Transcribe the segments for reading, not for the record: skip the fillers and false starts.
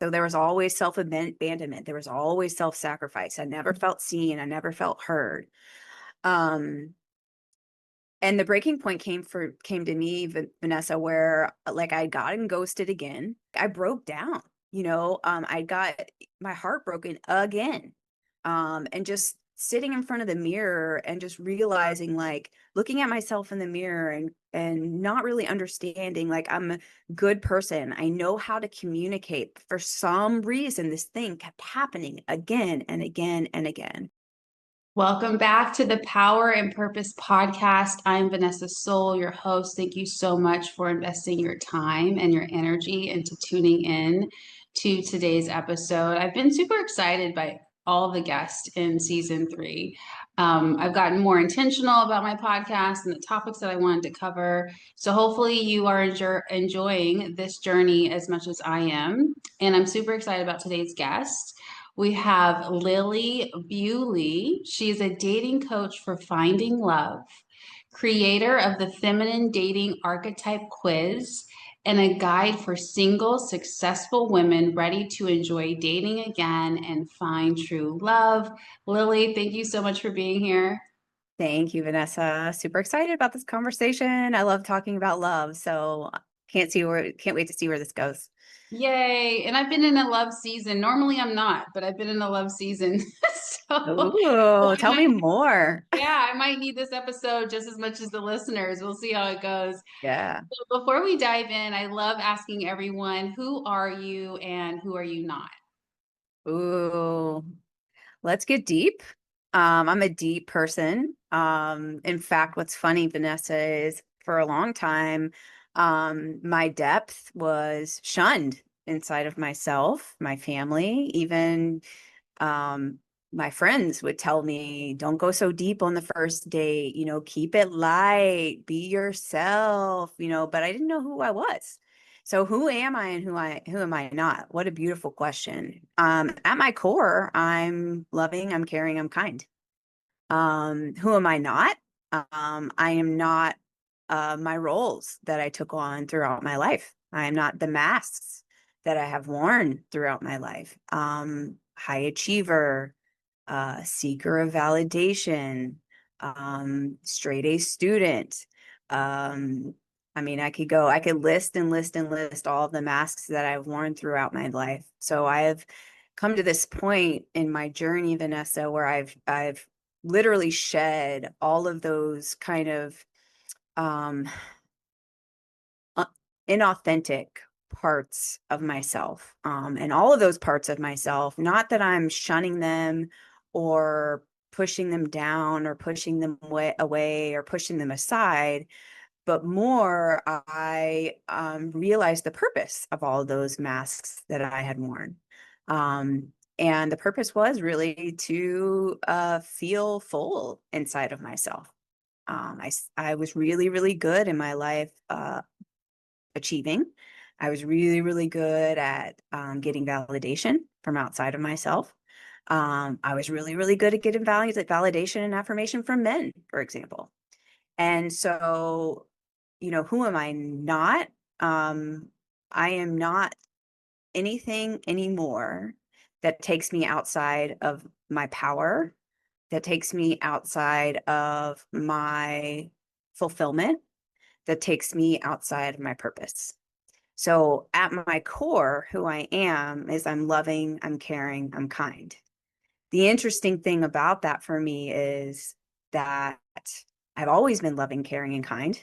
So there was always self-abandonment. There was always self-sacrifice. I never felt seen. I never felt heard. Um, and the breaking point came to me, Vanessa, where like I gotten ghosted again. I broke down, I got my heart broken again. And just sitting in front of the mirror and just realizing, like, looking at myself in the mirror and not really understanding, like, I'm a good person. I know how to communicate. For some reason, this thing kept happening again and again and again. Welcome back to the Power and Purpose podcast. I'm Vanessa Soul, your host. Thank you so much for investing your time and your energy into tuning in to today's episode. I've been super excited by all the guests in season 3. I've gotten more intentional about my podcast and the topics that I wanted to cover. So hopefully you are enjoying this journey as much as I am. And I'm super excited about today's guest. We have Lilli Bewley. She's a dating coach for finding love, creator of the Feminine Dating Archetype Quiz, and a guide for single, successful women ready to enjoy dating again and find true love. Lilli, thank you so much for being here. Thank you, Vanessa. Super excited about this conversation. I love talking about love, so can't wait to see where this goes. Yay. And I've been in a love season. Normally I'm not, but I've been in a love season. So Ooh, I tell me might more. Yeah, I might need this episode just as much as the listeners. We'll see how it goes. Yeah. So before we dive in, I love asking everyone, who are you and who are you not? Ooh, let's get deep. I'm a deep person. In fact, what's funny, Vanessa, is for a long time, my depth was shunned inside of myself, my family, even um, my friends would tell me, don't go so deep on the first date, keep it light, be yourself, but I didn't know who I was. So who am I and who am I not? What a beautiful question. At my core, I'm loving, I'm caring, I'm kind. Who am I not? I am not my roles that I took on throughout my life. I am not the masks that I have worn throughout my life. High achiever, seeker of validation, straight A student. I could list and list and list all of the masks that I've worn throughout my life. So I have come to this point in my journey, Vanessa, where I've literally shed all of those kind of um, inauthentic parts of myself. And all of those parts of myself, not that I'm shunning them or pushing them down or pushing them away or pushing them aside, but more I realized the purpose of all of those masks that I had worn. And the purpose was really to feel full inside of myself. I was really, really good in my life achieving. I was really, really good at getting validation from outside of myself. I was really, really good at getting validation and affirmation from men, for example. And so, who am I not? I am not anything anymore that takes me outside of my power, that takes me outside of my fulfillment, that takes me outside of my purpose. So at my core, who I am is I'm loving, I'm caring, I'm kind. The interesting thing about that for me is that I've always been loving, caring, and kind.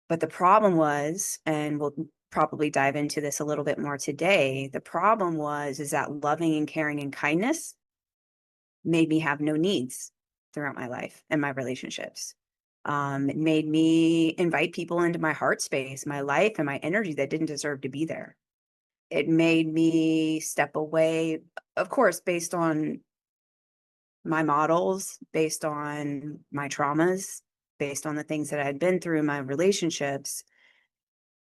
But the problem was, and we'll probably dive into this a little bit more today, the problem is that loving and caring and kindness made me have no needs throughout my life and my relationships. It made me invite people into my heart space, my life, and my energy that didn't deserve to be there. It made me step away, of course, based on my models, based on my traumas, based on the things that I had been through in my relationships,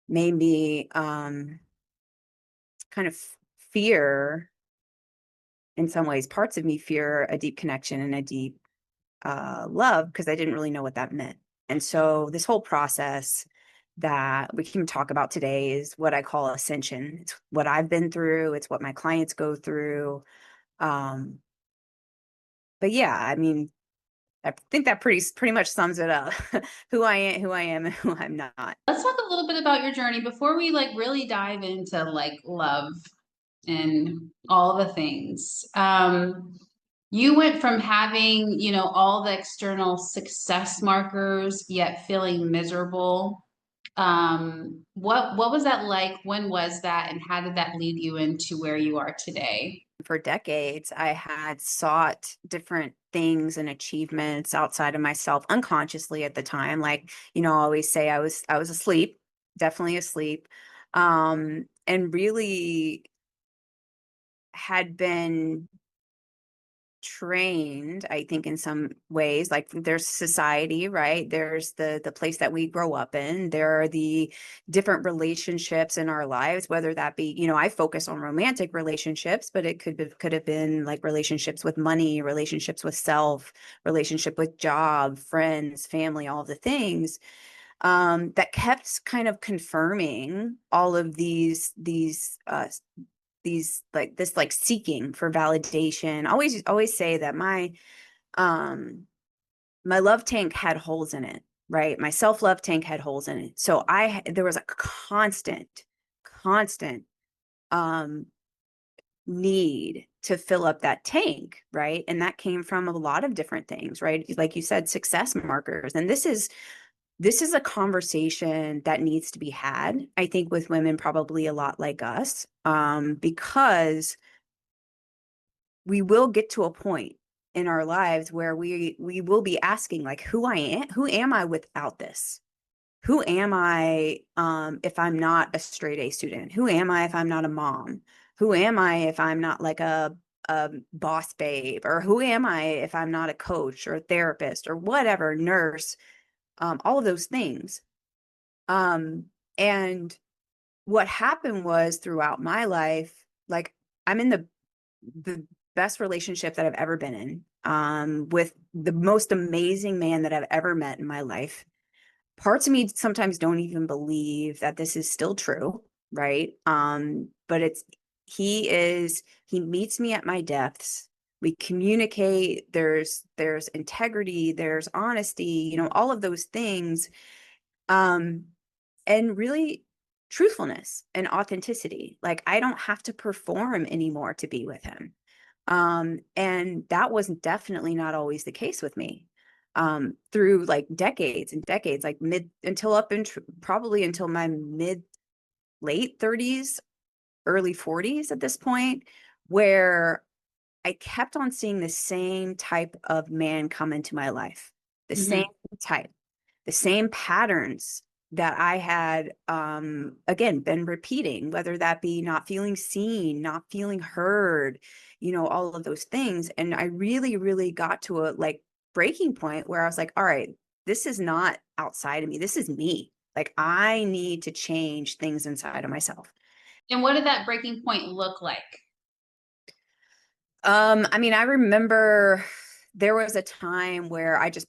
made me kind of fear, in some ways, parts of me fear a deep connection and a deep love because I didn't really know what that meant. And so this whole process that we can talk about today is what I call ascension. It's what I've been through. It's what my clients go through. Um, but yeah, I mean, I think that pretty much sums it up. Who I am, and who I'm not. Let's talk a little bit about your journey before we like really dive into like love and all the things. You went from having, you know, all the external success markers, yet feeling miserable. What was that like? When was that? And how did that lead you into where you are today? For decades, I had sought different things and achievements outside of myself unconsciously at the time. Like, I always say I was asleep, definitely asleep. And really had been trained, I think, in some ways. Like, there's society, right? There's the place that we grow up in. There are the different relationships in our lives, whether that be, I focus on romantic relationships, but it could have been like relationships with money, relationships with self, relationship with job, friends, family, all the things, that kept kind of confirming all of these like this like seeking for validation. Always say that um my love tank had holes in it, right? My self-love tank had holes in it. So there was a constant um need to fill up that tank, right? And that came from a lot of different things, right? Like you said, success markers. And this is a conversation that needs to be had, I think, with women probably a lot like us, because we will get to a point in our lives where we will be asking, like, who am I without this? Who am I, if I'm not a straight A student? Who am I if I'm not a mom? Who am I if I'm not like a boss babe? Or who am I if I'm not a coach or a therapist or whatever, nurse, all of those things. And what happened was, throughout my life, like, I'm in the best relationship that I've ever been in, with the most amazing man that I've ever met in my life. Parts of me sometimes don't even believe that this is still true, right? But he meets me at my depths. We communicate, there's integrity, there's honesty, all of those things. Um, and really truthfulness and authenticity. Like, I don't have to perform anymore to be with him. And that was definitely not always the case with me. Through like decades and decades, like mid until up in probably until my mid late 30s, early 40s at this point, where I kept on seeing the same type of man come into my life, the same Mhm. type, the same patterns that I had, again, been repeating, whether that be not feeling seen, not feeling heard, all of those things. And I really, really got to a like breaking point where I was like, all right, this is not outside of me. This is me. Like, I need to change things inside of myself. And what did that breaking point look like? I mean, I remember there was a time where I just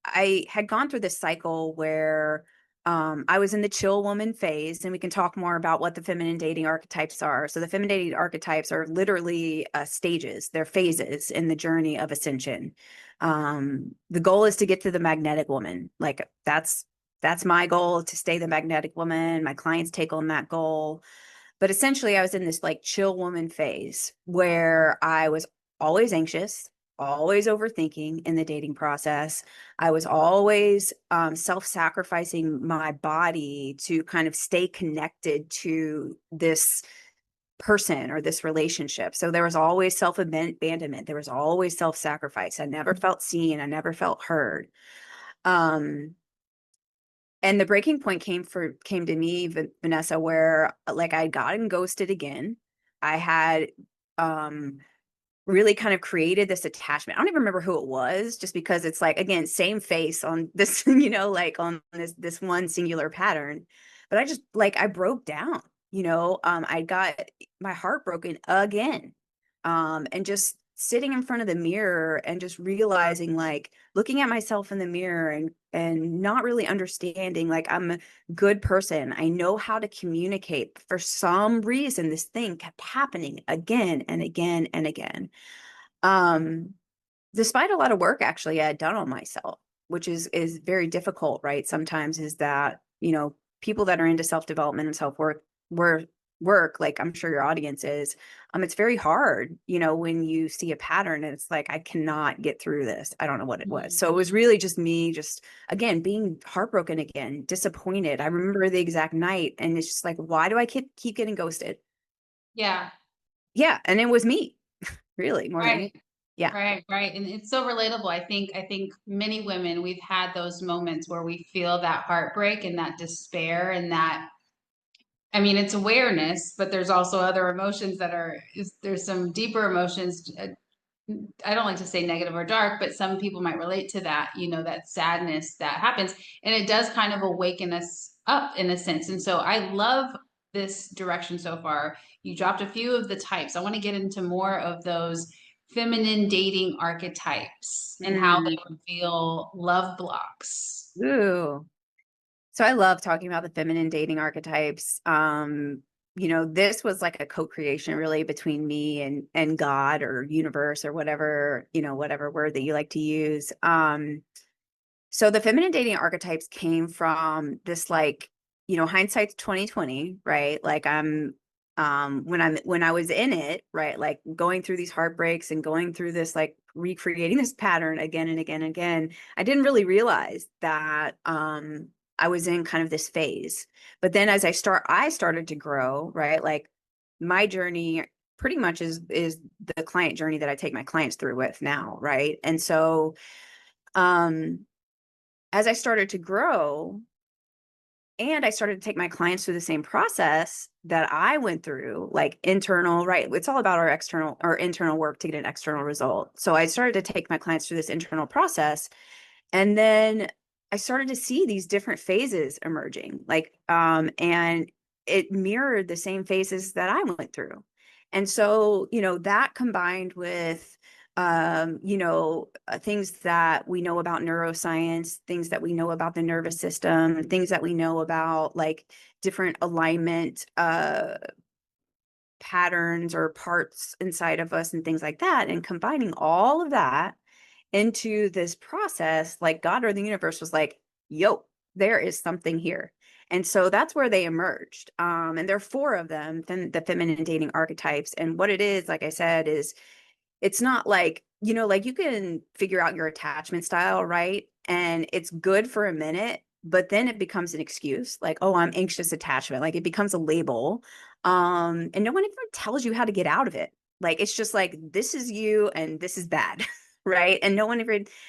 I had gone through this cycle where I was in the chill woman phase, and we can talk more about what the feminine dating archetypes are. So the feminine dating archetypes are literally stages, they're phases in the journey of ascension. The goal is to get to the magnetic woman. Like, that's my goal, to stay the magnetic woman. My clients take on that goal. But essentially, I was in this like chill woman phase where I was always anxious, always overthinking in the dating process. I was always self-sacrificing my body to kind of stay connected to this person or this relationship. So there was always self-abandonment. There was always self-sacrifice. I never felt seen. I never felt heard. Um, and the breaking point came to me, Vanessa, where like I'd gotten ghosted again. I had um really kind of created this attachment. I don't even remember who it was, just because it's like, again, same face on this, like on this one singular pattern. But I just like I broke down, I got my heart broken again. And just sitting in front of the mirror and just realizing, like, looking at myself in the mirror and not really understanding, like, I'm a good person. I know how to communicate. For some reason, this thing kept happening again and again and again. Um, Despite a lot of work actually I had done on myself, which is very difficult, right? Sometimes is that, people that are into self-development and self-work, like I'm sure your audience is, it's very hard, when you see a pattern and it's like, I cannot get through this. I don't know what it was. So it was really just me, just again, being heartbroken again, disappointed. I remember the exact night, and it's just like, why do I keep getting ghosted? Yeah. Yeah. And it was me, really, more than Right. anything. Yeah. Right. And it's so relatable. I think many women, we've had those moments where we feel that heartbreak and that despair and that, I mean, it's awareness, but there's also other emotions there's some deeper emotions. I don't like to say negative or dark, but some people might relate to that, that sadness that happens. And it does kind of awaken us up in a sense. And so I love this direction so far. You dropped a few of the types. I want to get into more of those feminine dating archetypes and how Mm. they reveal love blocks. Ooh. So I love talking about the feminine dating archetypes. This was like a co-creation really between me and God or universe or whatever, whatever word that you like to use. So the feminine dating archetypes came from this, like, hindsight's 2020, right? Like when I was in it, right, like going through these heartbreaks and going through this, like recreating this pattern again and again and again, I didn't really realize that I was in kind of this phase. But then as I started to grow, right? Like my journey pretty much is the client journey that I take my clients through with now, right? And so um as I started to grow and I started to take my clients through the same process that I went through, like internal, right? It's all about our external or internal work to get an external result. So I started to take my clients through this internal process. And then I started to see these different phases emerging, like, and it mirrored the same phases that I went through. And so, that combined with, things that we know about neuroscience, things that we know about the nervous system, things that we know about like different alignment, patterns or parts inside of us and things like that. And combining all of that into this process, like God or the universe was like, yo, there is something here. And so that's where they emerged. And there are four of them, the feminine dating archetypes. And what it is, like I said, is it's not like, like you can figure out your attachment style, right? And it's good for a minute, but then it becomes an excuse, like, oh, I'm anxious attachment. Like it becomes a label. And no one ever tells you how to get out of it. Like it's just like, this is you and this is bad. Right. And no one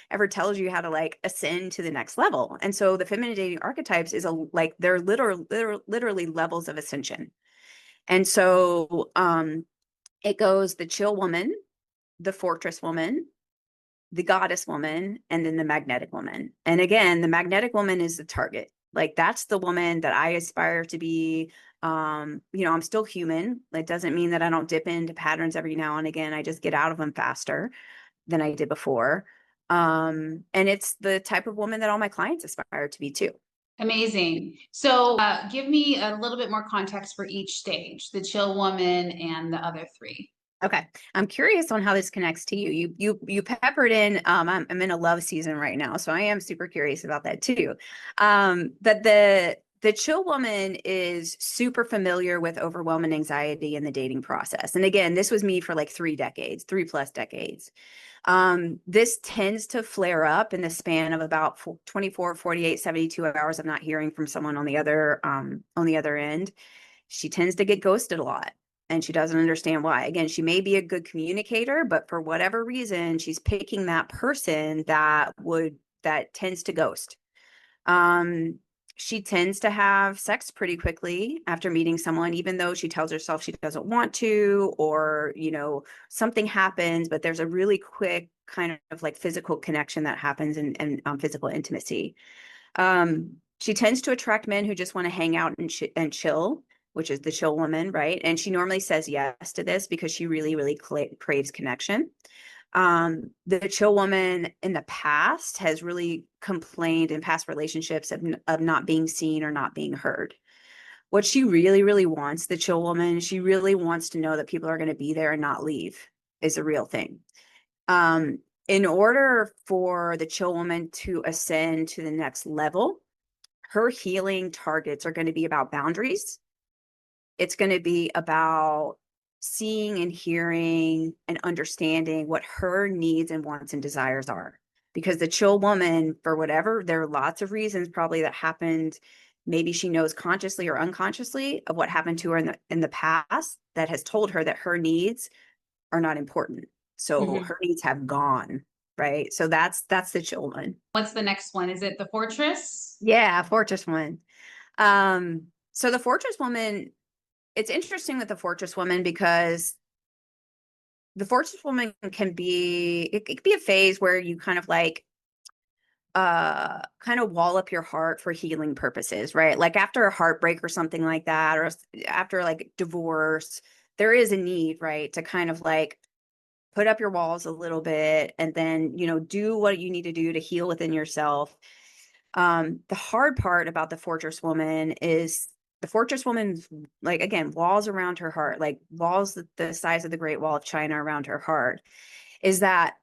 ever tells you how to like ascend to the next level. And so the feminine dating archetypes is like they're literally levels of ascension. And so it goes the chill woman, the fortress woman, the goddess woman, and then the magnetic woman. And again, the magnetic woman is the target. Like that's the woman that I aspire to be. I'm still human. It doesn't mean that I don't dip into patterns every now and again. I just get out of them faster than I did before. And it's the type of woman that all my clients aspire to be too. Amazing. So give me a little bit more context for each stage, the chill woman and the other three. Okay. I'm curious on how this connects to you. You peppered in, I'm in a love season right now, so I am super curious about that too. But the chill woman is super familiar with overwhelming anxiety in the dating process. And again, this was me for like 3 decades, 3+ decades. This tends to flare up in the span of about 24, 48, 72 hours of not hearing from someone on the other end. She tends to get ghosted a lot and she doesn't understand why. Again, she may be a good communicator, but for whatever reason, she's picking that person that tends to ghost. Um, she tends to have sex pretty quickly after meeting someone, even though she tells herself she doesn't want to, or, something happens, but there's a really quick kind of like physical connection that happens and physical intimacy. She tends to attract men who just want to hang out and chill. which is the chill woman, right? And she normally says yes to this because she really, really craves connection. The chill woman in the past has really complained in past relationships of not being seen or not being heard. What she really, really wants, the chill woman, she really wants to know that people are going to be there and not leave, is a real thing. In order for the chill woman to ascend to the next level, her healing targets are going to be about boundaries. It's going to be about seeing and hearing and understanding what her needs and wants and desires are. Because the chill woman, for whatever, there are lots of reasons probably that happened. Maybe she knows consciously or unconsciously of what happened to her in the past that has told her that her needs are not important. So Mhm. her needs have gone, right? So that's the chill one. What's the next one? Is it the fortress? Yeah, fortress one. So the fortress woman, it's interesting with the fortress woman because the fortress woman can be, it could be a phase where you kind of like kind of wall up your heart for healing purposes, right? Like after a heartbreak or something like that, or after like divorce, there is a need, right, to kind of like put up your walls a little bit and then, do what you need to do to heal within yourself. The hard part about the fortress woman is the fortress woman's, like, again, walls around her heart, like walls the size of the Great Wall of China around her heart, is that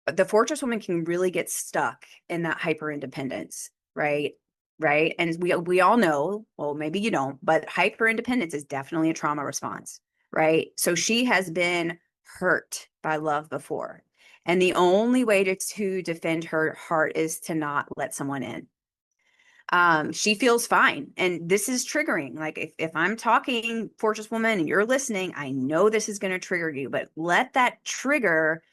the fortress woman can really get stuck in that hyper independence, right? Right. And we all know, well, maybe you don't, but hyper independence is definitely a trauma response, right? So she has been hurt by love before. And the only way to defend her heart is to not let someone in. She feels fine. And this is triggering. Like if I'm talking fortress woman and you're listening, I know this is going to trigger you, but let that trigger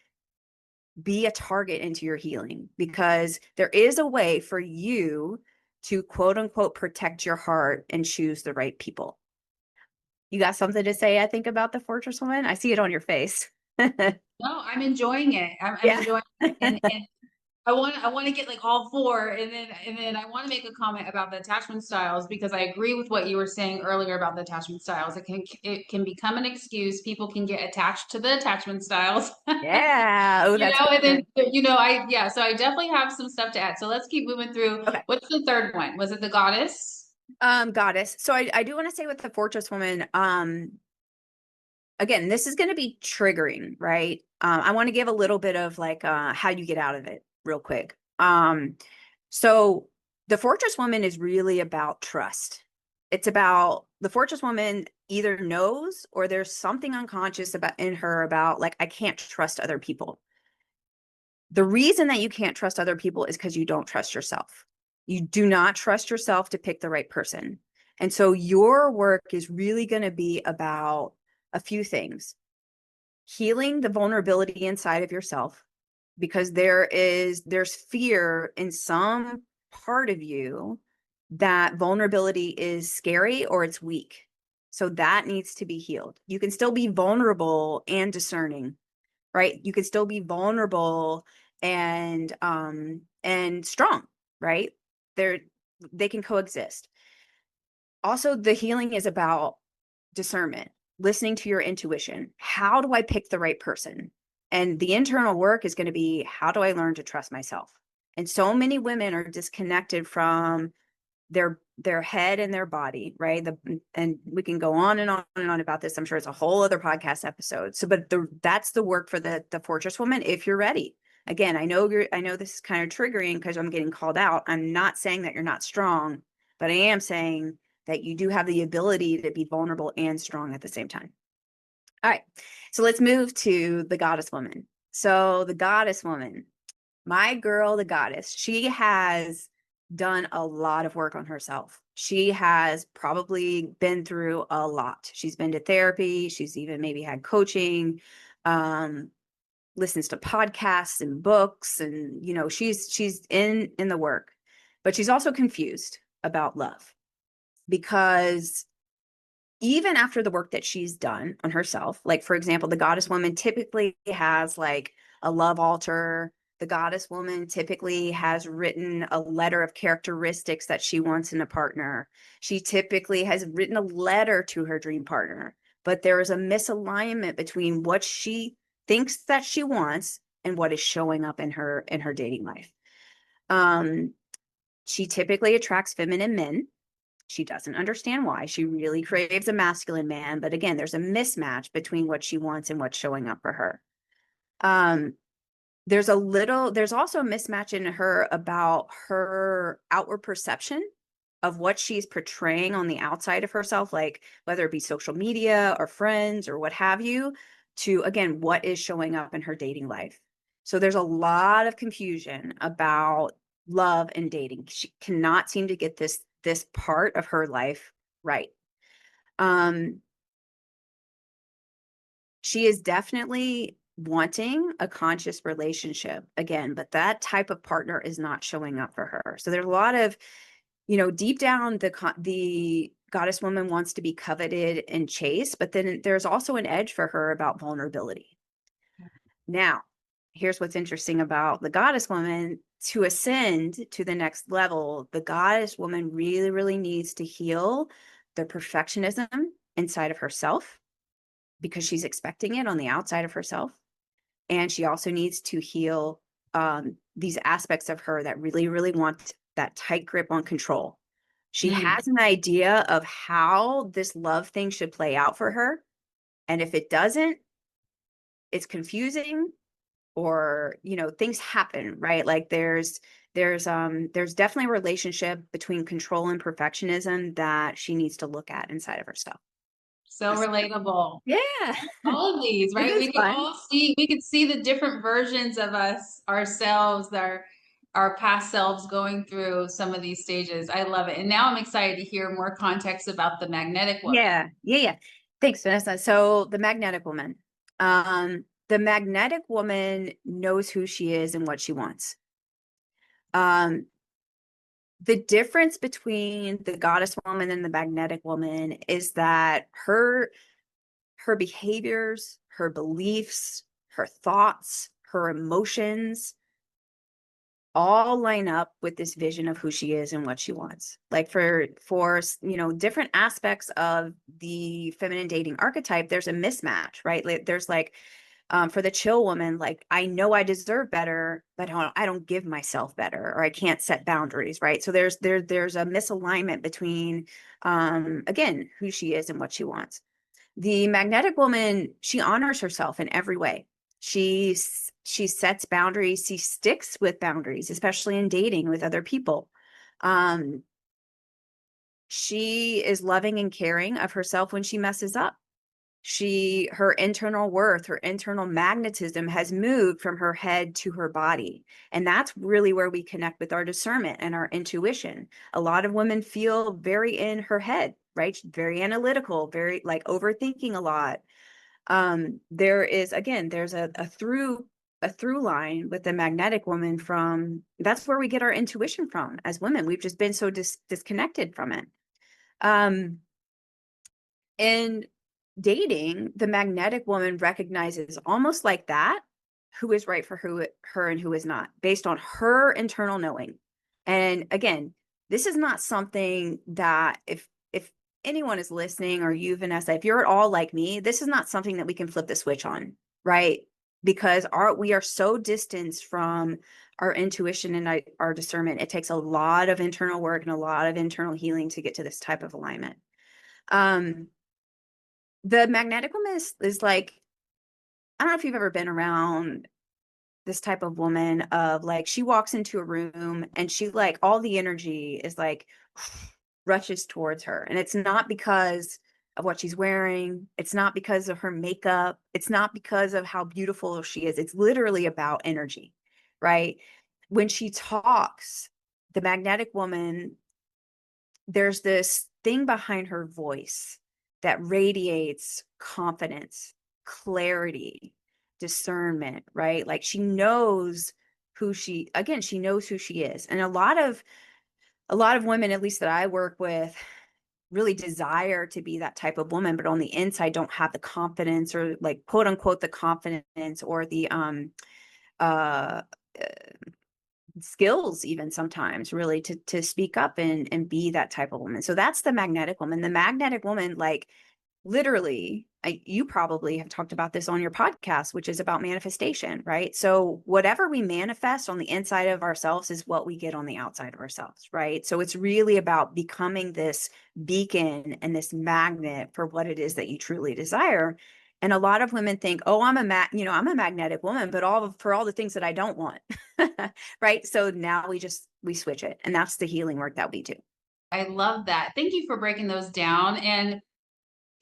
be a target into your healing, because there is a way for you to quote unquote protect your heart and choose the right people. You got something to say, I think, about the fortress woman? I see it on your face. No, I'm enjoying it. I'm Yeah. enjoying it. And I want to get like all four, and then I want to make a comment about the attachment styles, because I agree with what you were saying earlier about the attachment styles. It can become an excuse. People can get attached to the attachment styles. Yeah. Oh, that's And then good. so I definitely have some stuff to add. So let's keep moving through. Okay. What's the third one? Was it the goddess? Goddess. So I do want to say with the fortress woman, again, this is going to be triggering, right? I want to give a little bit of like how you get out of it real quick. So the fortress woman is really about trust. It's about the fortress woman either knows or there's something unconscious about in her about like, I can't trust other people. The reason that you can't trust other people is because you don't trust yourself. You do not trust yourself to pick the right person. And so your work is really going to be about a few things: healing the vulnerability inside of yourself, because there's fear in some part of you that vulnerability is scary or it's weak. So that needs to be healed. You can still be vulnerable and discerning, right? You can still be vulnerable and strong, right? They're they can coexist. Also, the healing is about discernment, listening to your intuition. How do I pick the right person? And the internal work is going to be, how do I learn to trust myself? And so many women are disconnected from their head and their body, right? And we can go on and on and on about this. I'm sure it's a whole other podcast episode. So, but that's the work for the fortress woman if you're ready. Again, I know this is kind of triggering because I'm getting called out. I'm not saying that you're not strong, but I am saying that you do have the ability to be vulnerable and strong at the same time. All right. So let's move to the goddess woman. So the goddess woman, my girl, the goddess, she has done a lot of work on herself. She has probably been through a lot. She's been to therapy. She's even maybe had coaching, um, listens to podcasts and books, and she's in the work, but she's also confused about love, because even after the work that she's done on herself, like for example, the goddess woman typically has like a love altar. The goddess woman typically has written a letter of characteristics that she wants in a partner. She typically has written a letter to her dream partner, but there is a misalignment between what she thinks that she wants and what is showing up in her dating life. She typically attracts feminine men. She doesn't understand why. She really craves a masculine man, but again, there's a mismatch between what she wants and what's showing up for her. There's also a mismatch in her about her outward perception of what she's portraying on the outside of herself, like whether it be social media or friends or what have you, to again, what is showing up in her dating life. So there's a lot of confusion about love and dating. She cannot seem to get this part of her life right. She is definitely wanting a conscious relationship again, but that type of partner is not showing up for her. So there's a lot of, deep down, the goddess woman wants to be coveted and chased, but then there's also an edge for her about vulnerability. Now, here's what's interesting about the goddess woman. To ascend to the next level, the goddess woman really, really needs to heal the perfectionism inside of herself, because she's expecting it on the outside of herself. And she also needs to heal these aspects of her that really, really want that tight grip on control. She has an idea of how this love thing should play out for her. And if it doesn't, it's confusing, or, things happen, right? Like there's definitely a relationship between control and perfectionism that she needs to look at inside of herself. So relatable. Yeah. All of these, It right? is We can fun. all see, we could see the different versions of us, ourselves, our past selves going through some of these stages. I love it. And now I'm excited to hear more context about the magnetic woman. Yeah. Thanks, Vanessa. So the magnetic woman. The magnetic woman knows who she is and what she wants. The difference between the goddess woman and the magnetic woman is that her behaviors, her beliefs, her thoughts, her emotions all line up with this vision of who she is and what she wants. Like for different aspects of the feminine dating archetype, there's a mismatch, right? Like there's for the chill woman, like, I know I deserve better, but I don't give myself better, or I can't set boundaries, right? So there's a misalignment between again, who she is and what she wants. The magnetic woman, she honors herself in every way. She sets boundaries. She sticks with boundaries, especially in dating with other people. She is loving and caring of herself when she messes up. Her internal worth, her internal magnetism has moved from her head to her body. And that's really where we connect with our discernment and our intuition. A lot of women feel very in her head, right? Very analytical, very like overthinking a lot. There's a through line with the magnetic woman. From that's where we get our intuition from as women. We've just been so disconnected from it. In dating, the magnetic woman recognizes, almost like that, who is right for her and who is not, based on her internal knowing. And again, this is not something that if anyone is listening, or you, Vanessa, if you're at all like me, this is not something that we can flip the switch on, right? Because we are so distanced from our intuition and our discernment. It takes a lot of internal work and a lot of internal healing to get to this type of alignment. The magnetic woman is like, I don't know if you've ever been around this type of woman, of like, she walks into a room and she, like, all the energy is like rushes towards her. And it's not because of what she's wearing. It's not because of her makeup. It's not because of how beautiful she is. It's literally about energy, right? When she talks, the magnetic woman, there's this thing behind her voice that radiates confidence, clarity, discernment, right? Like she knows she knows who she is. And a lot of women, at least that I work with, really desire to be that type of woman, but on the inside don't have the confidence, or like, quote unquote, the confidence, or the skills even sometimes really to speak up and be that type of woman. So that's the magnetic woman. The magnetic woman, like literally, you probably have talked about this on your podcast, which is about manifestation, right? So whatever we manifest on the inside of ourselves is what we get on the outside of ourselves, right? So it's really about becoming this beacon and this magnet for what it is that you truly desire. And a lot of women think, oh, I'm a magnetic woman, but for all the things that I don't want. Right. So now we switch it. And that's the healing work that we do. I love that. Thank you for breaking those down. And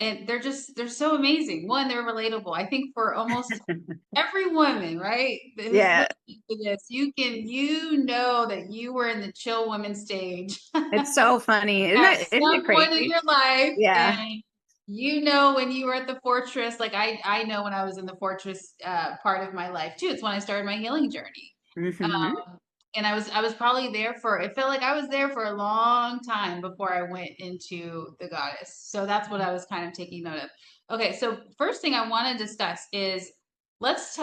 they're so amazing. One, they're relatable. I think for almost every woman, right, who's Yeah. listening to this, you know that you were in the chill woman stage It's so funny. at Isn't some it point in crazy? your life. Yeah. And you know when you were at the fortress, like I know when I was in the fortress part of my life too. It's when I started my healing journey. Hmm. And I was probably there for, it felt like I was there for a long time before I went into the goddess. So that's what I was kind of taking note of. Okay, so first thing I want to discuss is let's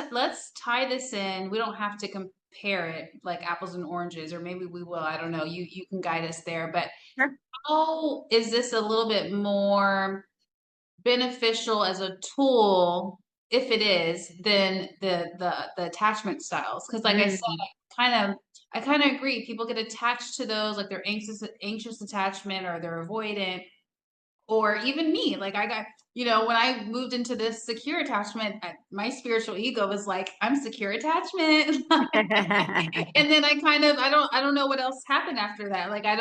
tie this in. We don't have to compare it like apples and oranges, or maybe we will. I don't know. You can guide us there. But Sure. how is this a little bit more beneficial as a tool, if it is, than the attachment styles? Because like I said, Mm. I kind of agree. People get attached to those, like their anxious attachment, or they're avoidant, or even me. Like I got, when I moved into this secure attachment, my spiritual ego was like, I'm secure attachment. And then I don't know what else happened after that. Like I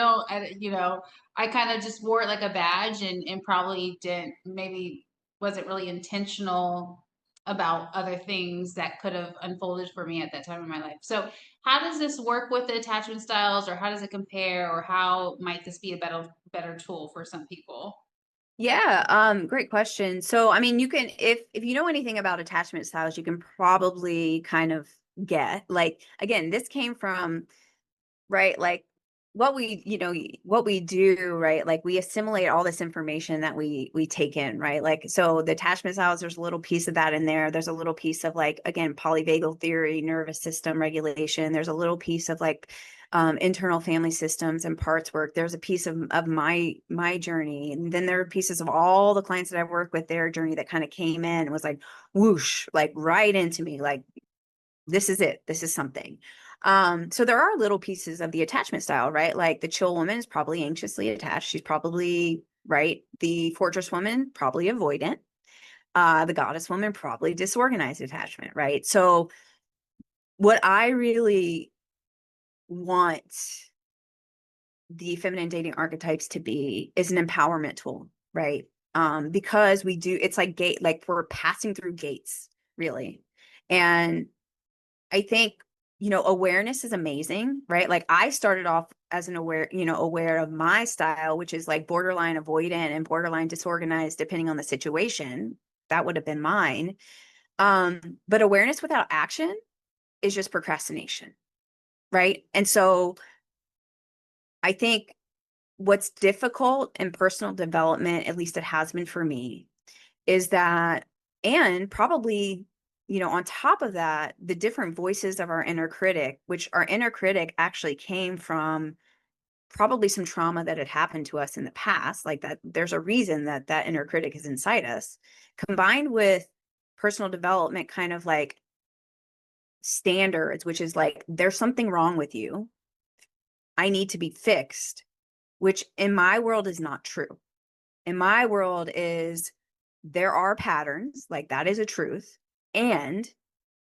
kind of just wore it like a badge, and probably didn't, maybe wasn't really intentional about other things that could have unfolded for me at that time in my life. So how does this work with the attachment styles, or how does it compare, or how might this be a better tool for some people? Yeah, great question. So, I mean, you can, if you know anything about attachment styles, you can probably kind of get, like, again, this came from, right, like what we do, right? Like we assimilate all this information that we take in, right? Like, so the attachment styles, there's a little piece of that in there. There's a little piece of, like, again, polyvagal theory, nervous system regulation. There's a little piece of, like, internal family systems and parts work. There's a piece of my journey, and then there are pieces of all the clients that I've worked with, their journey that kind of came in and was like whoosh, like right into me, like this is it. This is something. So there are little pieces of the attachment style, right? Like the chill woman is probably anxiously attached. She's probably, right. The fortress woman, probably avoidant. The goddess woman, probably disorganized attachment, right? So what I really want the feminine dating archetypes to be is an empowerment tool, right? Because it's like like we're passing through gates, really. And I think, awareness is amazing, right? Like I started off as aware of my style, which is like borderline avoidant and borderline disorganized, depending on the situation. That would have been mine. But awareness without action is just procrastination, right? And so I think what's difficult in personal development, at least it has been for me, is that, and probably, on top of that, the different voices of our inner critic, which our inner critic actually came from probably some trauma that had happened to us in the past, like that there's a reason that that inner critic is inside us, combined with personal development kind of like standards, which is like, there's something wrong with you. I need to be fixed, which in my world is not true. In my world is there are patterns, like that is a truth. And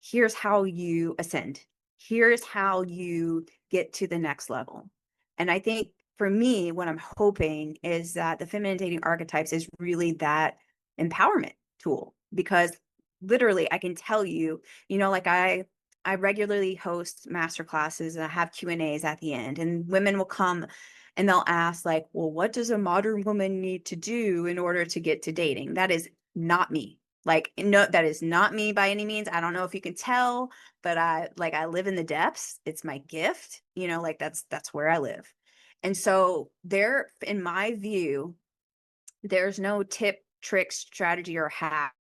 here's how you ascend. Here's how you get to the next level. And I think for me, what I'm hoping is that the feminine dating archetypes is really that empowerment tool, because literally I can tell you, like I regularly host master classes and I have Q&As at the end, and women will come and they'll ask, like, well, what does a modern woman need to do in order to get to dating? That is not me. Like, no, that is not me by any means. I don't know if you can tell, but I live in the depths. It's my gift, like that's where I live. And so there, in my view, there's no tip, trick, strategy, or hack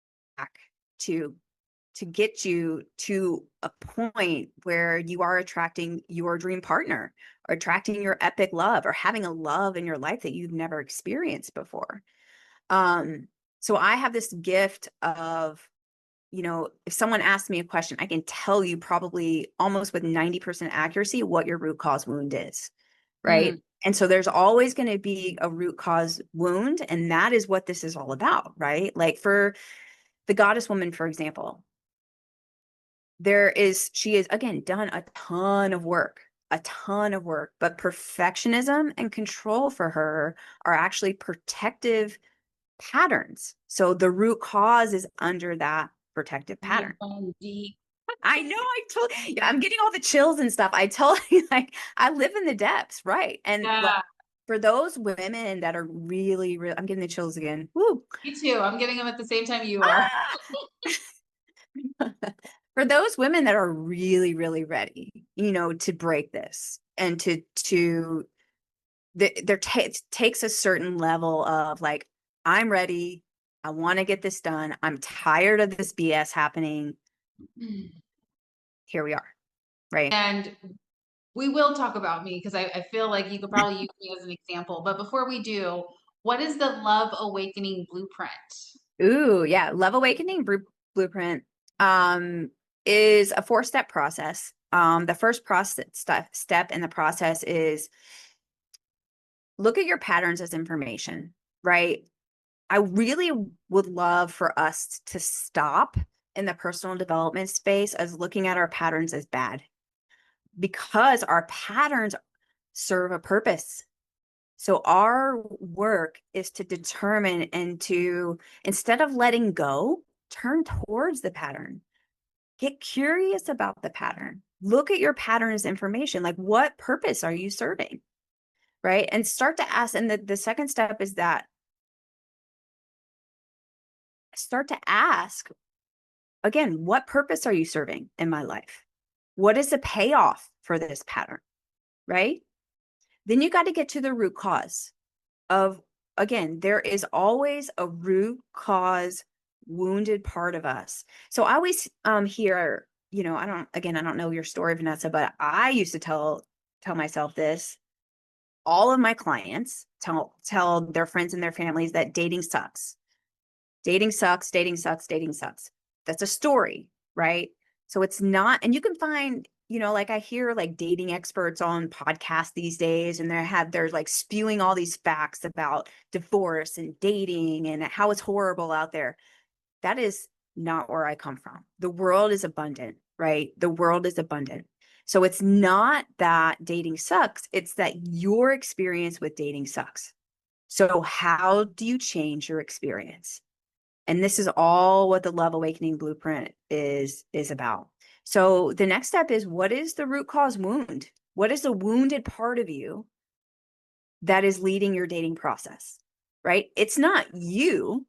to to get you to a point where you are attracting your dream partner or attracting your epic love or having a love in your life that you've never experienced before. So I have this gift of, if someone asks me a question, I can tell you probably almost with 90% accuracy what your root cause wound is, right? Mm. And so there's always going to be a root cause wound, and that is what this is all about, right? Like for the goddess woman, for example, she has again done a ton of work, but perfectionism and control for her are actually protective patterns. So the root cause is under that protective You're pattern. going deep. I know, yeah, I'm getting all the chills and stuff. I told you, like, I live in the depths, right? And like, Yeah, for those women that are really, really, I'm getting the chills again. Woo. me too. I'm getting them at the same time you are. Ah! For those women that are really, really ready, to break this and it takes a certain level of like, I'm ready. I want to get this done. I'm tired of this BS happening. Here we are, right? And we will talk about me because I feel like you could probably use me as an example. But before we do, what is the love awakening blueprint? Ooh, yeah. Love Awakening Blueprint is a 4-step process. The first step in the process is look at your patterns as information, right? I really would love for us to stop in the personal development space as looking at our patterns as bad, because our patterns serve a purpose. So our work is to determine and to, instead of letting go, turn towards the pattern. Get curious about the pattern. Look at your pattern as information. Like, what purpose are you serving? Right. And start to ask. And the second step is that start to ask again, what purpose are you serving in my life? What is the payoff for this pattern? Right. Then you got to get to the root cause of, again, there is always a root cause wounded part of us. So I always hear, I don't know your story, Vanessa, but I used to tell myself this. All of my clients tell their friends and their families that dating sucks. Dating sucks, dating sucks, dating sucks. That's a story, right? So it's not, and you can find, like I hear like dating experts on podcasts these days, and they're like spewing all these facts about divorce and dating and how it's horrible out there. That is not where I come from. The world is abundant, right? The world is abundant. So it's not that dating sucks, it's that your experience with dating sucks. So how do you change your experience? And this is all what the Love Awakening Blueprint is about. So the next step is, what is the root cause wound? What is the wounded part of you that is leading your dating process, right? It's not you.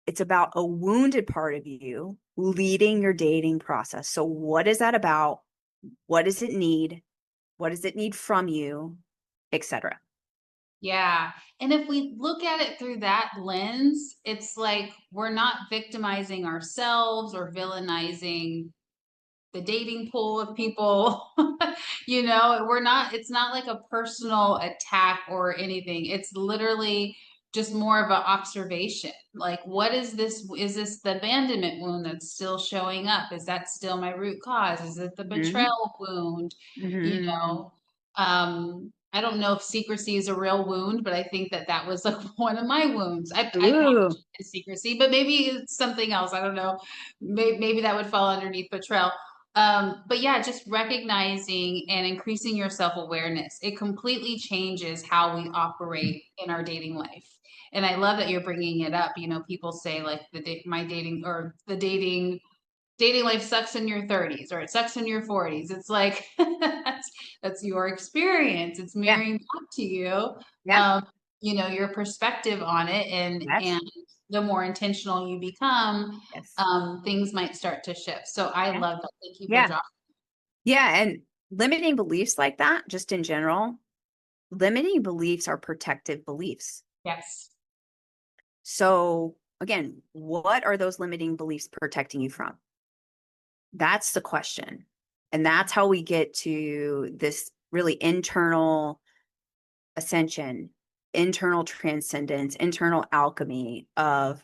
It's about a wounded part of you leading your dating process. So what is that about? What does it need? What does it need from you, etc.? Yeah. And if we look at it through that lens, it's like we're not victimizing ourselves or villainizing the dating pool of people. It's not like a personal attack or anything. It's literally just more of an observation. Like, what is this? Is this the abandonment wound that's still showing up? Is that still my root cause? Is it the Mm-hmm. betrayal wound? You Mm-hmm. know, I don't know if secrecy is a real wound, but I think that was like one of my wounds. I've had Ooh, secrecy, but maybe it's something else. I don't know. Maybe that would fall underneath betrayal. But yeah, just recognizing and increasing your self-awareness, it completely changes how we operate in our dating life. And I love that you're bringing it up. People say like my dating or the dating life sucks in your 30s or it sucks in your 40s. It's like that's your experience. It's yeah, mirroring back to you. yeah, Um, your perspective on it, yes, and the more intentional you become, yes, things might start to shift. So I yeah, love that. Thank you for yeah. dropping. Yeah, and limiting beliefs like that, just in general, limiting beliefs are protective beliefs. Yes. So, again, what are those limiting beliefs protecting you from? That's the question. And that's how we get to this really internal ascension, internal transcendence, internal alchemy of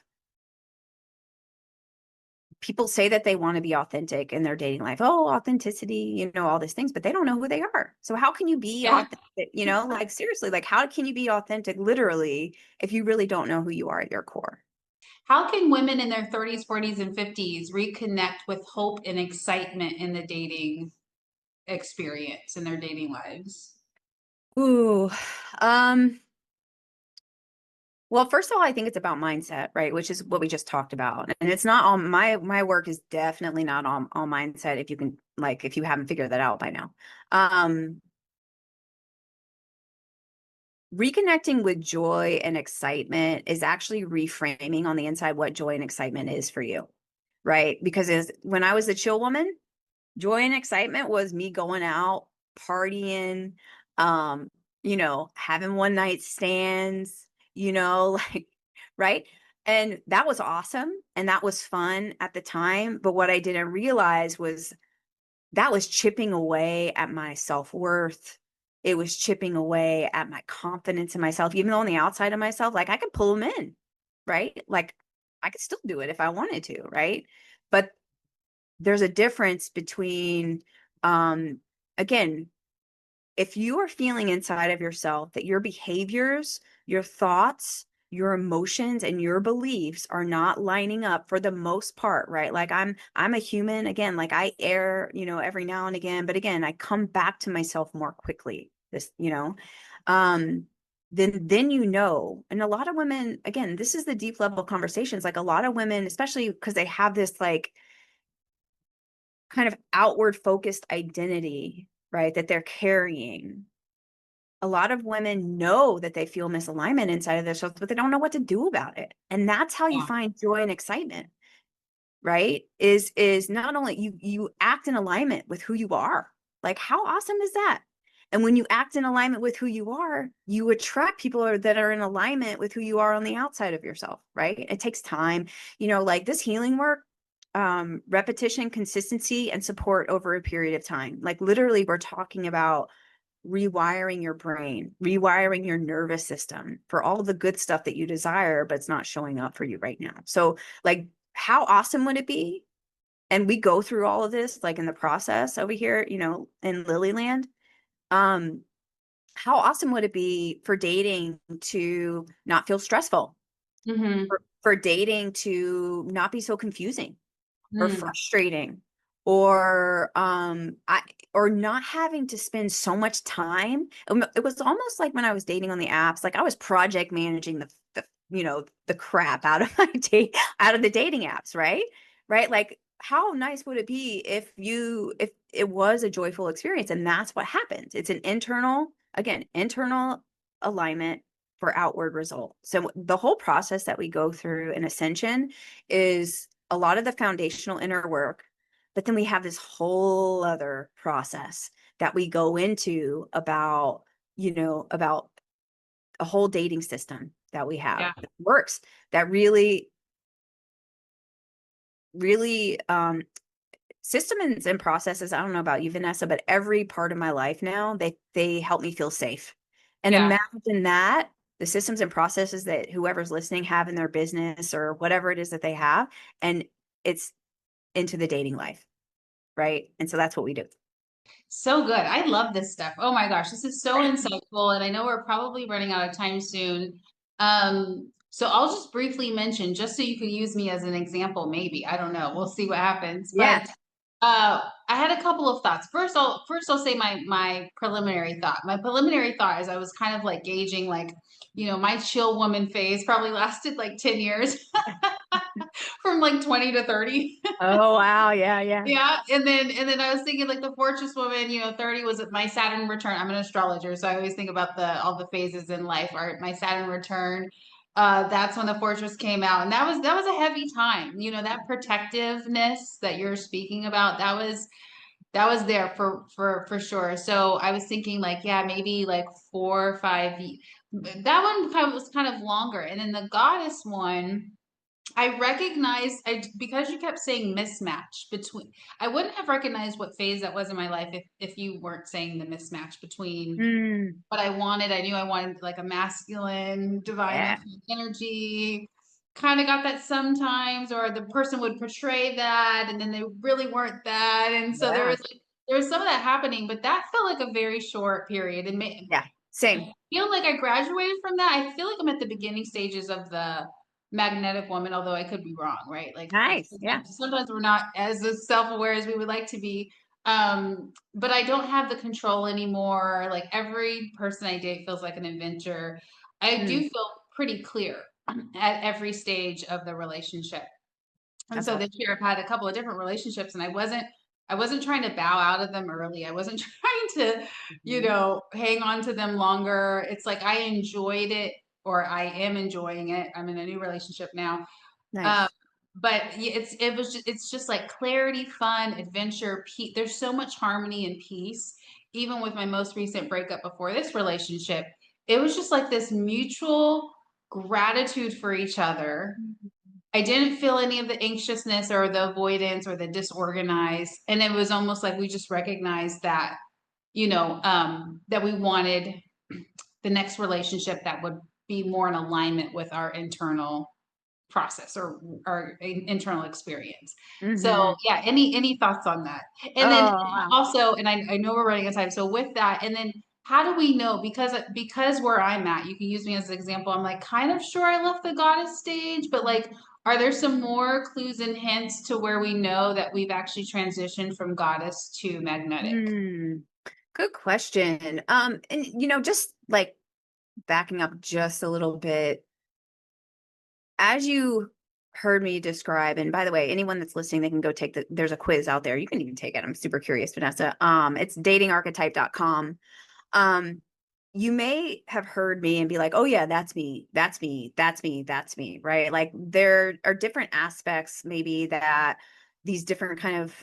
people say that they want to be authentic in their dating life. Oh, authenticity, all these things, but they don't know who they are. So how can you be Yeah. authentic? Like seriously, like how can you be authentic literally if you really don't know who you are at your core? How can women in their 30s, 40s, and 50s reconnect with hope and excitement in the dating experience in their dating lives? Ooh, um, well, first of all, I think it's about mindset, right? Which is what we just talked about. And it's not all my work is definitely not all mindset if you can like if you haven't figured that out by now. Um, Reconnecting with joy and excitement is actually reframing on the inside what joy and excitement is for you, right? Because when I was a chill woman, joy and excitement was me going out, partying, having one night stands, like, right? And that was awesome. And that was fun at the time. But what I didn't realize was that was chipping away at my self-worth. It was chipping away at my confidence in myself, even though on the outside of myself, like I could pull them in, right? Like I could still do it if I wanted to, right? But there's a difference between, um, again, if you are feeling inside of yourself that your behaviors, your thoughts, your emotions and your beliefs are not lining up for the most part, right? Like I'm a human again, like I err, every now and again, but again, I come back to myself more quickly. Um then and a lot of women, again, this is the deep level conversations, like a lot of women, especially because they have this like kind of outward focused identity, right, that they're carrying. A lot of women know that they feel misalignment inside of themselves, but they don't know what to do about it. And that's how you Yeah. find joy and excitement, right? Is not only you act in alignment with who you are. Like how awesome is that? And when you act in alignment with who you are, you attract people that are in alignment with who you are on the outside of yourself, right? It takes time, like this healing work, repetition, consistency, and support over a period of time. Like literally, we're talking about rewiring your brain, rewiring your nervous system for all the good stuff that you desire, but it's not showing up for you right now. So, like, how awesome would it be? And we go through all of this, like in the process over here, in Lilyland. Um, how awesome would it be for dating to not feel stressful, Mm-hmm. for dating to not be so confusing or Mm. frustrating or or not having to spend so much time. It was almost like when I was dating on the apps, like I was project managing the crap out of my date out of the dating apps, right, like how nice would it be if it was a joyful experience? And that's what happens. It's an internal alignment for outward result. So the whole process that we go through in ascension is a lot of the foundational inner work, but then we have this whole other process that we go into about a whole dating system that we have Yeah. that works, that really, really, systems and processes. I don't know about you, Vanessa, but every part of my life now, they help me feel safe. And Yeah. imagine that the systems and processes that whoever's listening have in their business or whatever it is that they have, and it's into the dating life, right? And so that's what we do. So good. I love this stuff. Oh my gosh, this is so insightful. And I know we're probably running out of time soon. So I'll just briefly mention, just so you can use me as an example, maybe. I don't know. We'll see what happens. Yeah. But I had a couple of thoughts. First I'll say my preliminary thought. My preliminary thought is I was kind of like gauging like, my chill woman phase probably lasted like 10 years from like 20 to 30. Oh, wow. Yeah, yeah. Yeah, and then I was thinking like the Fortress woman, 30 was my Saturn return. I'm an astrologer, so I always think about the all the phases in life. Are my Saturn return. That's when the Fortress came out, and that was a heavy time. That protectiveness that you're speaking about, that was there for sure. So I was thinking like, yeah, maybe like 4 or 5. That one was kind of longer, and then the Goddess one. I recognized because you kept saying mismatch between, I wouldn't have recognized what phase that was in my life if you weren't saying the mismatch between Mm, what I wanted. I knew I wanted like a masculine, divine yeah. masculine energy. Kind of got that sometimes, or the person would portray that, and then they really weren't that. And so Yeah. there was some of that happening, but that felt like a very short period. And Yeah. I Same. feel like I graduated from that. I feel like I'm at the beginning stages of the magnetic woman, although I could be wrong, right? Like Nice. Yeah. sometimes we're not as self-aware as we would like to be. But I don't have the control anymore. Like every person I date feels like an adventure. I do Mm, feel pretty clear at every stage of the relationship. And that's so awesome. this year I've had a couple of different relationships, and I wasn't trying to bow out of them early. I wasn't trying to, Mhm. hang on to them longer. It's like I enjoyed it, or I am enjoying it. I'm in a new relationship now. Um, Nice. but it's just like clarity, fun, adventure, peace. There's so much harmony and peace. Even with my most recent breakup before this relationship, it was just like this mutual gratitude for each other. I didn't feel any of the anxiousness or the avoidance or the disorganized. And it was almost like we just recognized that, that we wanted the next relationship that would be more in alignment with our internal process or our internal experience. So Hmm. yeah, any thoughts on that? And then Oh, wow. also, and I know we're running out of time. So with that, and then how do we know? Because where I'm at, you can use me as an example. I'm like kind of sure I left the goddess stage, but like, are there some more clues and hints to where we know that we've actually transitioned from goddess to magnetic? Hmm. Good question. And just like backing up just a little bit, as you heard me describe, and by the way, anyone that's listening, they can go take there's a quiz out there. You can even take it. I'm super curious, Vanessa. It's datingarchetype.com. Um, you may have heard me and be like, oh yeah, that's me, that's me, that's me, that's me, right? Like there are different aspects maybe that these different kind of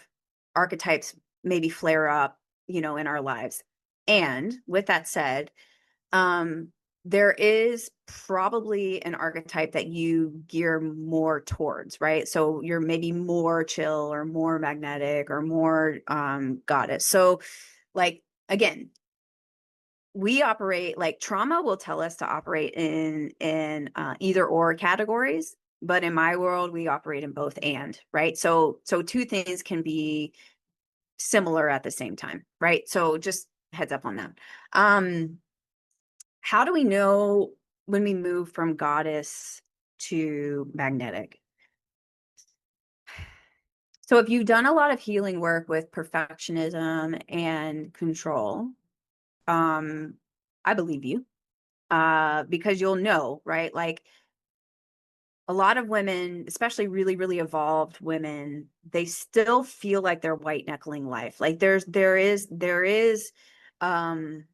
archetypes maybe flare up, in our lives. And with that said, um, there is probably an archetype that you gear more towards, right? So you're maybe more chill or more magnetic or more goddess. So like again, we operate like trauma will tell us to operate in either or categories, but in my world we operate in both and, right? So two things can be similar at the same time, right? So just heads up on that. um how do we know when we move from goddess to magnetic? So if you've done a lot of healing work with perfectionism and control, um I believe you, because you'll know, right? Like a lot of women, especially really, really evolved women, they still feel like they're white knuckling life. Like there is, um,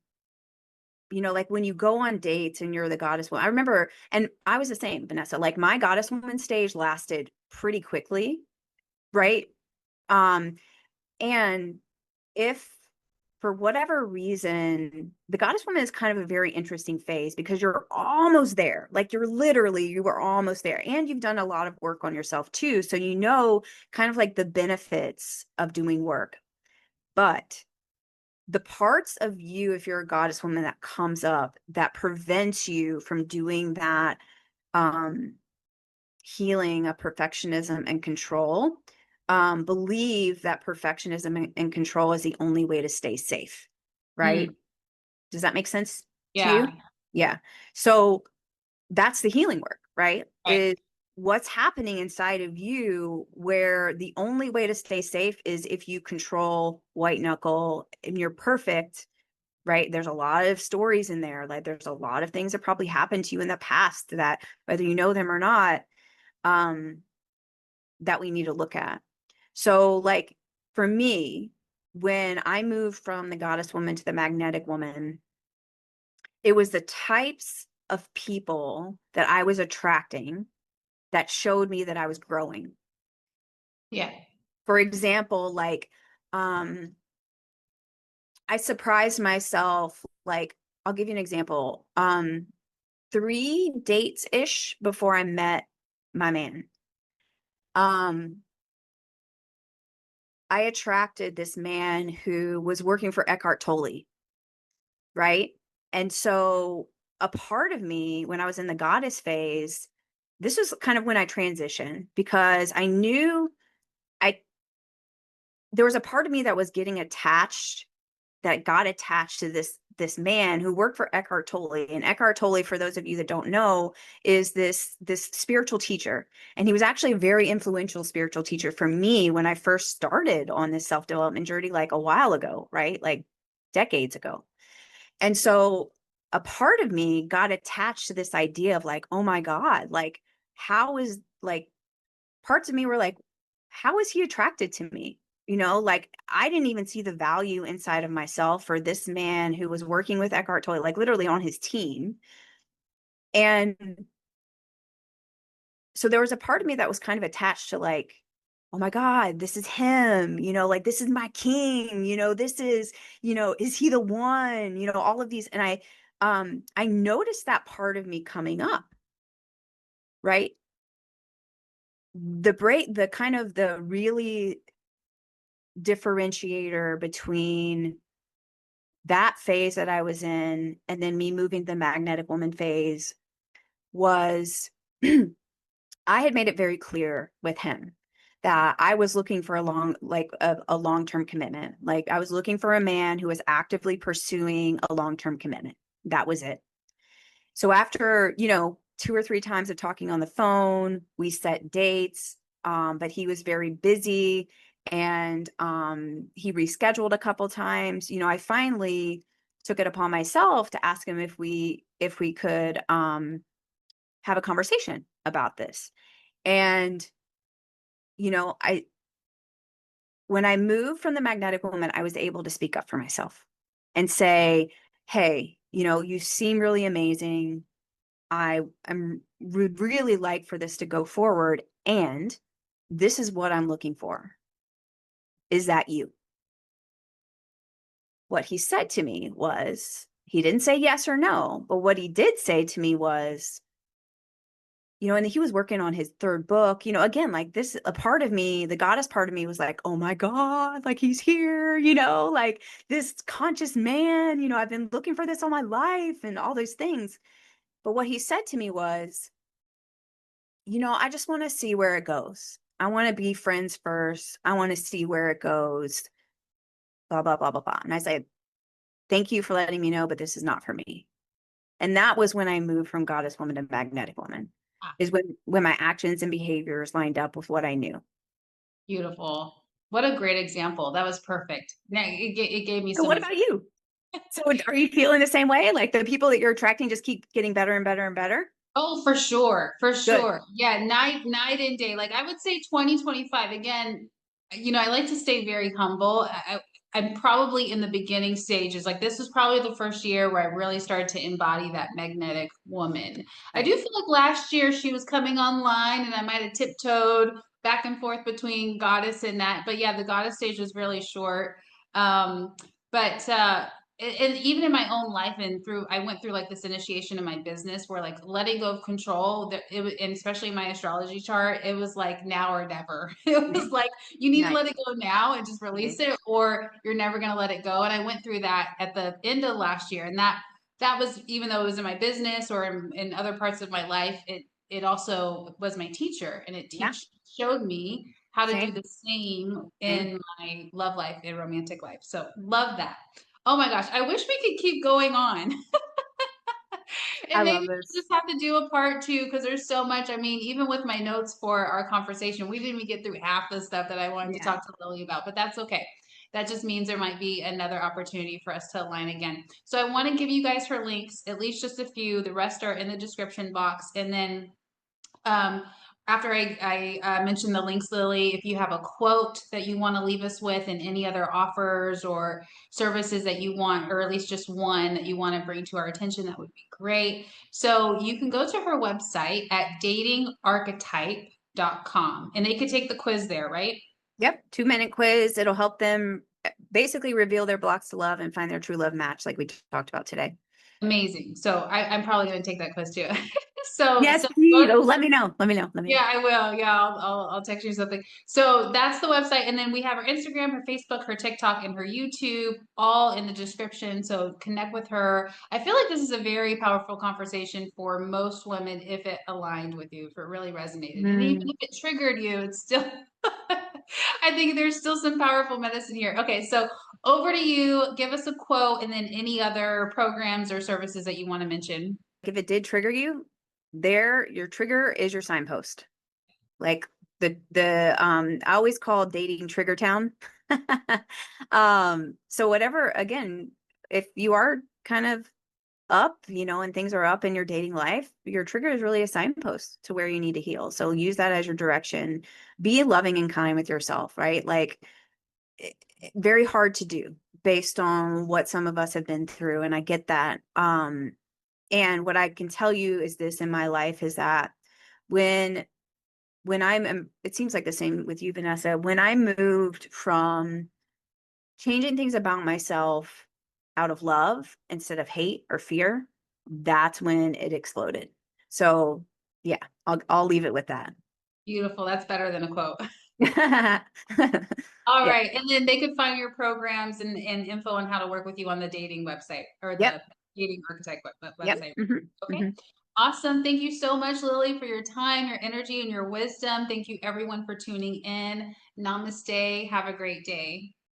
like when you go on dates and you're the goddess woman. I remember, and I was the same, Vanessa. Like my goddess woman stage lasted pretty quickly, right? Um, and if for whatever reason, the goddess woman is kind of a very interesting phase because you're almost there. Like you were almost there. And you've done a lot of work on yourself too. So kind of like the benefits of doing work. But the parts of you, if you're a goddess woman, that comes up that prevents you from doing that um healing of perfectionism and control, believe that perfectionism and control is the only way to stay safe, right? Mm, Does that make sense to you? yeah, Yeah. So that's the healing work, right? right. Is what's happening inside of you where the only way to stay safe is if you control white knuckle and you're perfect, right? There's a lot of stories in there. Like there's a lot of things that probably happened to you in the past that whether you know them or not, um, that we need to look at. So, like for me, when I moved from the goddess woman to the magnetic woman, it was the types of people that I was attracting that showed me that I was growing. Yeah, For example, like um I surprised myself, like I'll give you an example. 3 dates ish before I met my man. um, I attracted this man who was working for Eckhart Tolle, right? And so a part of me, when I was in the goddess phase, this was kind of when I transitioned, because I knew I there was a part of me that was getting attached, that got attached to this man who worked for Eckhart Tolle. And Eckhart Tolle, for those of you that don't know, is this spiritual teacher. And he was actually a very influential spiritual teacher for me when I first started on this self-development journey, like a while ago, right? Like decades ago. And so a part of me got attached to this idea of like, oh my God, like, how is like, parts of me were like, how is he attracted to me? Like I didn't even see the value inside of myself for this man who was working with Eckhart Tolle, like literally on his team. And so there was a part of me that was kind of attached to like, oh my God, this is him, like this is my king, this is, is he the one, all of these. And I noticed that part of me coming up, right? The kind of the really differentiator between that phase that I was in and then me moving the magnetic woman phase was I had made it very clear with him that I was looking for a long-term commitment. Like I was looking for a man who was actively pursuing a long-term commitment. That was it. So after, 2 or 3 times of talking on the phone, we set dates, but he was very busy, and he rescheduled a couple times. I finally took it upon myself to ask him if we could have a conversation about this. And I when I moved from the magnetic woman, I was able to speak up for myself and say, hey, you seem really amazing. Would really like for this to go forward, and this is what I'm looking for. Is that you? What he said to me was, he didn't say yes or no, but what he did say to me was, and he was working on his third book, again, like this, a part of me, the goddess part of me was like, oh my God, like he's here, like this conscious man, I've been looking for this all my life and all those things. But what he said to me was, I just want to see where it goes. I want to be friends first. I want to see where it goes, blah, blah, blah, blah, blah. And I said, thank you for letting me know, but this is not for me. And that was when I moved from goddess woman to magnetic woman, is when my actions and behaviors lined up with what I knew. Beautiful. What a great example. That was perfect. Yeah, it gave me So so what much. about you? So are you feeling the same way? Like the people that you're attracting just keep getting better and better and better? Oh, for sure. For Good. sure. Yeah, night and day. Like I would say 2025 again, I like to stay very humble. I'm probably in the beginning stages. Like this was probably the first year where I really started to embody that magnetic woman. I do Right. feel like last year she was coming online and I might have tiptoed back and forth between goddess and that. But yeah, the goddess stage was really short. But and even in my own life and I went through like this initiation in my business where like letting go of control, it was, and especially my astrology chart, it was like now or never. It was like you need to let Nice. it go now and just release Nice. it, or you're never going to let it go. And I went through that at the end of last year, and that was, even though it was in my business or in other parts of my life, it also was my teacher, and Yeah. showed me how to do Same. the same Same. in my love life and romantic life. So love that. Oh my gosh, I wish we could keep going on. I And maybe love we'll this. just have to do a part two because there's so much. I mean, even with my notes for our conversation, we didn't even get through half the stuff that I wanted to Yeah. talk to Lilli about, but that's okay. That just means there might be another opportunity for us to align again. So I want to give you guys her links, at least just a few. The rest are in the description box. And then um, after I mentioned the links, Lilli, if you have a quote that you want to leave us with and any other offers or services that you want, or at least just one that you want to bring to our attention, that would be great. So you can go to her website at datingarchetype.com and they could take the quiz there, right? Yep. 2-minute quiz. It'll help them basically reveal their blocks to love and find their true love match, like we talked about today. Amazing. So I'm probably going to take that quiz too. So Yes, please. go. Oh, let me know. Let me know. Let me know. Yeah, I will. Yeah, I'll text you something. So that's the website, and then we have her Instagram, her Facebook, her TikTok, and her YouTube, all in the description. So connect with her. I feel like this is a very powerful conversation for most women if it aligned with you, if it really resonated, and even Mm. if it triggered you, it's still. I think there's still some powerful medicine here. Okay, so over to you. Give us a quote, and then any other programs or services that you want to mention. If it did trigger you, your trigger is your signpost. Like I always call dating Trigger Town. So whatever, again, if you are kind of up, and things are up in your dating life, your trigger is really a signpost to where you need to heal. So use that as your direction. Be loving and kind with yourself, right? Like very hard to do based on what some of us have been through, and I get that. And what I can tell you is this in my life is that when it seems like the same with you, Vanessa, when I moved from changing things about myself out of love instead of hate or fear, that's when it exploded. So yeah, I'll leave it with that. Beautiful. That's better than a quote. All Yeah. right. And then they could find your programs and info on how to work with you on the dating website or Yep. the dating archetype Yep. website. Okay. Hmm. Awesome. Thank you so much, Lilli, for your time, your energy, and your wisdom. Thank you, everyone, for tuning in. Namaste. Have a great day.